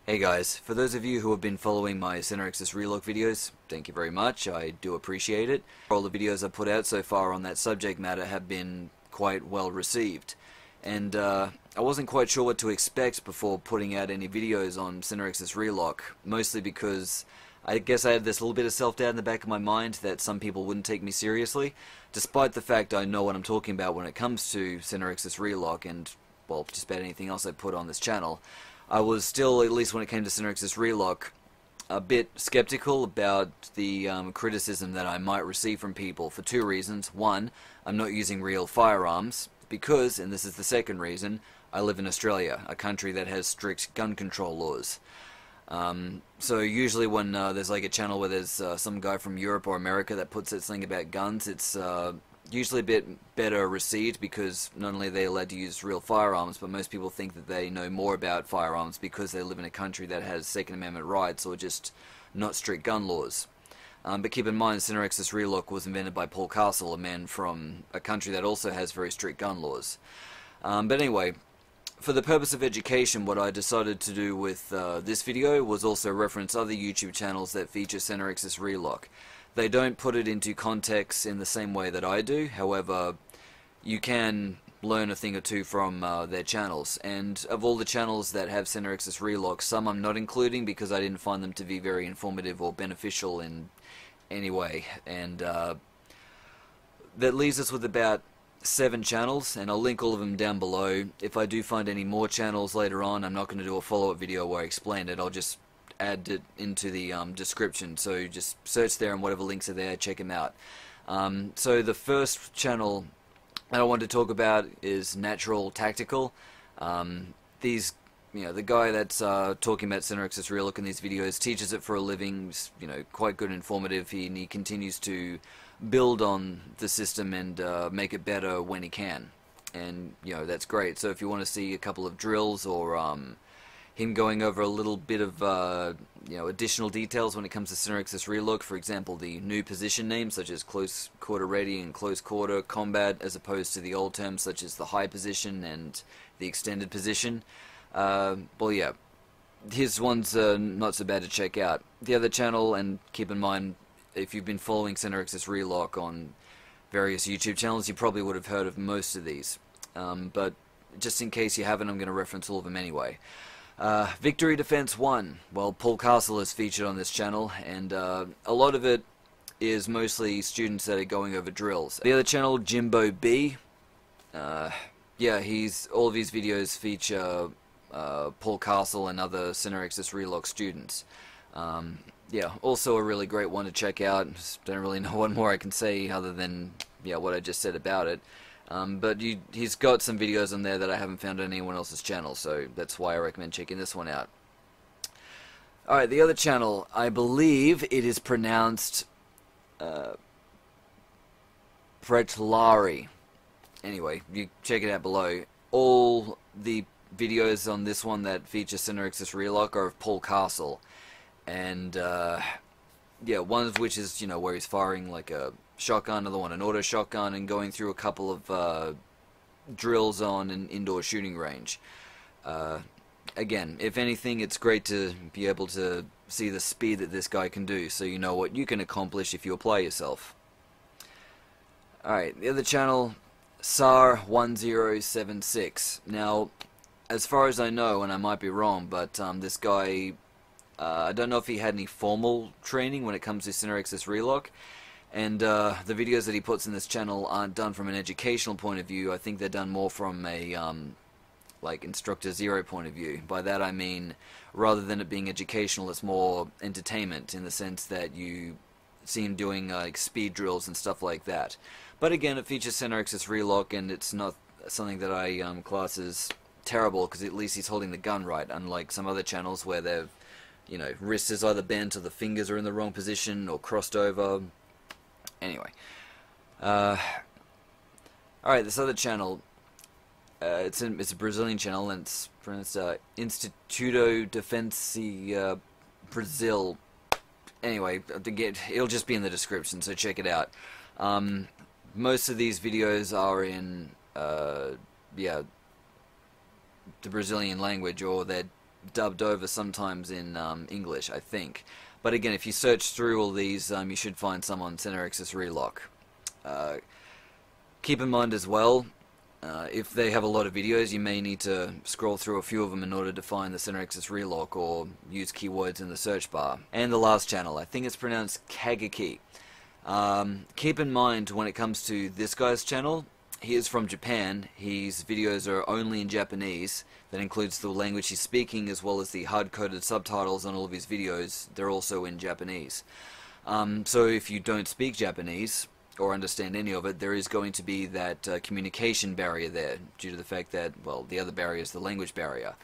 Hey guys, for those of you who have been following my Center Access Relock videos, thank you very much, I do appreciate it. All the videos I've put out so far on that subject matter have been quite well received. And I wasn't quite sure what to expect before putting out any videos on Center Access Relock, mostly because I guess I had this little bit of self-doubt in the back of my mind that some people wouldn't take me seriously, despite the fact I know what I'm talking about when it comes to Center Access Relock and, well, just about anything else I put on this channel. I was still, at least when it came to Center Access Relock, a bit skeptical about the criticism that I might receive from people for two reasons. One, I'm not using real firearms because, and this is the second reason, I live in Australia, a country that has strict gun control laws. So usually when there's like a channel where there's some guy from Europe or America that puts this thing about guns, it's usually a bit better received because not only are they allowed to use real firearms, but most people think that they know more about firearms because they live in a country that has Second Amendment rights or just not strict gun laws. But keep in mind, Center Access Relock was invented by Paul Castle, a man from a country that also has very strict gun laws. But anyway, for the purpose of education, what I decided to do with this video was also reference other YouTube channels that feature Center Access Relock. They don't put it into context in the same way that I do, however, you can learn a thing or two from their channels. And of all the channels that have Center Access Relock, some I'm not including because I didn't find them to be very informative or beneficial in any way. And that leaves us with about 7 channels, and I'll link all of them down below. If I do find any more channels later on, I'm not going to do a follow-up video where I explain it. I'll just add it into the description, so just search there and whatever links are there, check them out. So the first channel that I want to talk about is Natural Tactical. The guy that's talking about Center Access Relock in these videos teaches it for a living. He's, quite good and informative. He continues to build on the system and make it better when he can, and that's great. So if you want to see a couple of drills or him going over a little bit of additional details when it comes to Center Access Relock, for example, the new position names such as close quarter ready and close quarter combat, as opposed to the old terms such as the high position and the extended position. Well, yeah, his one's not so bad to check out. The other channel, and keep in mind, if you've been following Center Access Relock on various YouTube channels, you probably would have heard of most of these. But just in case you haven't, I'm going to reference all of them anyway. Victory Defense 1. Well, Paul Castle is featured on this channel, and a lot of it is mostly students that are going over drills. The other channel, Jimbo B. Yeah, all of his videos feature Paul Castle and other Center Access Relock students. Yeah, also a really great one to check out. Just don't really know what more I can say other than what I just said about it. But he's got some videos on there that I haven't found on anyone else's channel, so that's why I recommend checking this one out. Alright, the other channel, I believe it is pronounced Pretlari. Anyway, you check it out below. All the videos on this one that feature Center Access Relock are of Paul Castle. And, yeah, one of which is, where he's firing like a shotgun, another one an auto shotgun, and going through a couple of drills on an indoor shooting range. Again, if anything, it's great to be able to see the speed that this guy can do, so you know what you can accomplish if you apply yourself. Alright, the other channel, SAR1076. Now, as far as I know, and I might be wrong, but this guy, I don't know if he had any formal training when it comes to Center Access Relock, and the videos that he puts in this channel aren't done from an educational point of view. I think they're done more from a like Instructor Zero point of view. By that I mean, rather than it being educational, it's more entertainment in the sense that you see him doing like speed drills and stuff like that. But again, it features Center Access Relock, and it's not something that I class as terrible, because at least he's holding the gun right, unlike some other channels where they've wrist is either bent or the fingers are in the wrong position or crossed over. Anyway, alright, this other channel, it's a Brazilian channel, and it's pronounced Instituto Defensa Brazil. Anyway, it'll just be in the description, so check it out. Most of these videos are in the Brazilian language, or they're dubbed over sometimes in English, I think. But again, if you search through all these, you should find some on Center Axis Relock. Keep in mind as well, if they have a lot of videos, you may need to scroll through a few of them in order to find the Center Axis Relock, or use keywords in the search bar. And the last channel, I think it's pronounced Kageki. Keep in mind when it comes to this guy's channel, he is from Japan. His videos are only in Japanese. That includes the language he's speaking, as well as the hard-coded subtitles on all of his videos. They're also in Japanese. So if you don't speak Japanese or understand any of it, there is going to be that communication barrier there, due to the fact that, well, the other barrier is the language barrier.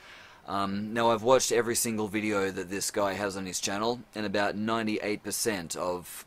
Now, I've watched every single video that this guy has on his channel, and about 98% of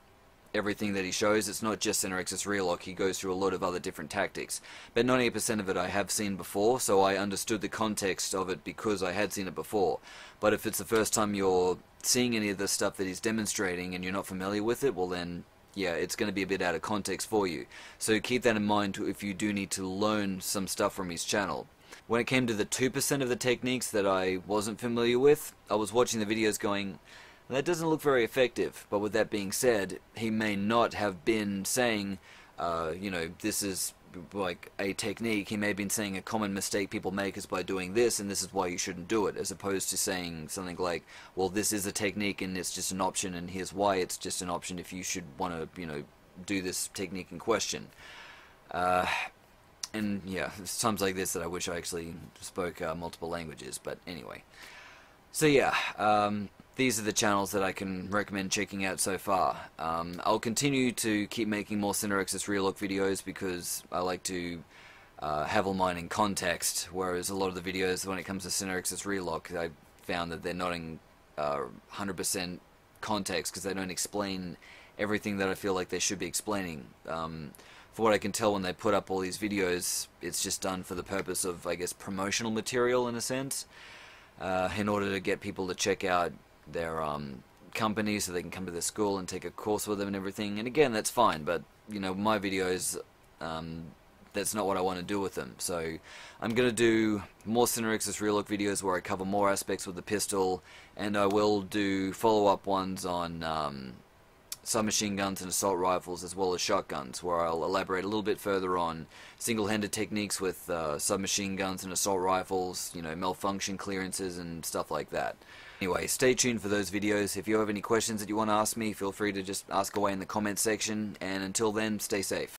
everything that he shows, it's not just Center Axis Relock, he goes through a lot of other different tactics. But 98% of it I have seen before, so I understood the context of it because I had seen it before. But if it's the first time you're seeing any of the stuff that he's demonstrating and you're not familiar with it, well then, yeah, it's going to be a bit out of context for you. So keep that in mind if you do need to learn some stuff from his channel. When it came to the 2% of the techniques that I wasn't familiar with, I was watching the videos going, that doesn't look very effective. But with that being said, he may not have been saying, you know, this is like a technique. He may have been saying a common mistake people make is by doing this, and this is why you shouldn't do it, as opposed to saying something like, well, this is a technique and it's just an option, and here's why it's just an option if you should want to, you know, do this technique in question. And yeah, it's times like this that I wish I actually spoke multiple languages, but anyway. So yeah, these are the channels that I can recommend checking out so far. I'll continue to keep making more Center Axis Relock videos because I like to have all mine in context, whereas a lot of the videos when it comes to Center Axis Relock, I found that they're not in 100% context because they don't explain everything that I feel like they should be explaining. For what I can tell, when they put up all these videos, it's just done for the purpose of, I guess, promotional material in a sense, in order to get people to check out their company so they can come to their school and take a course with them and everything. And again, that's fine, but you know, my videos, that's not what I want to do with them. So I'm going to do more Center Axis Relock videos where I cover more aspects with the pistol, and I will do follow-up ones on submachine guns and assault rifles, as well as shotguns, where I'll elaborate a little bit further on single-handed techniques with submachine guns and assault rifles, you know, malfunction clearances and stuff like that. Anyway, stay tuned for those videos. If you have any questions that you want to ask me, feel free to just ask away in the comments section, and until then, stay safe.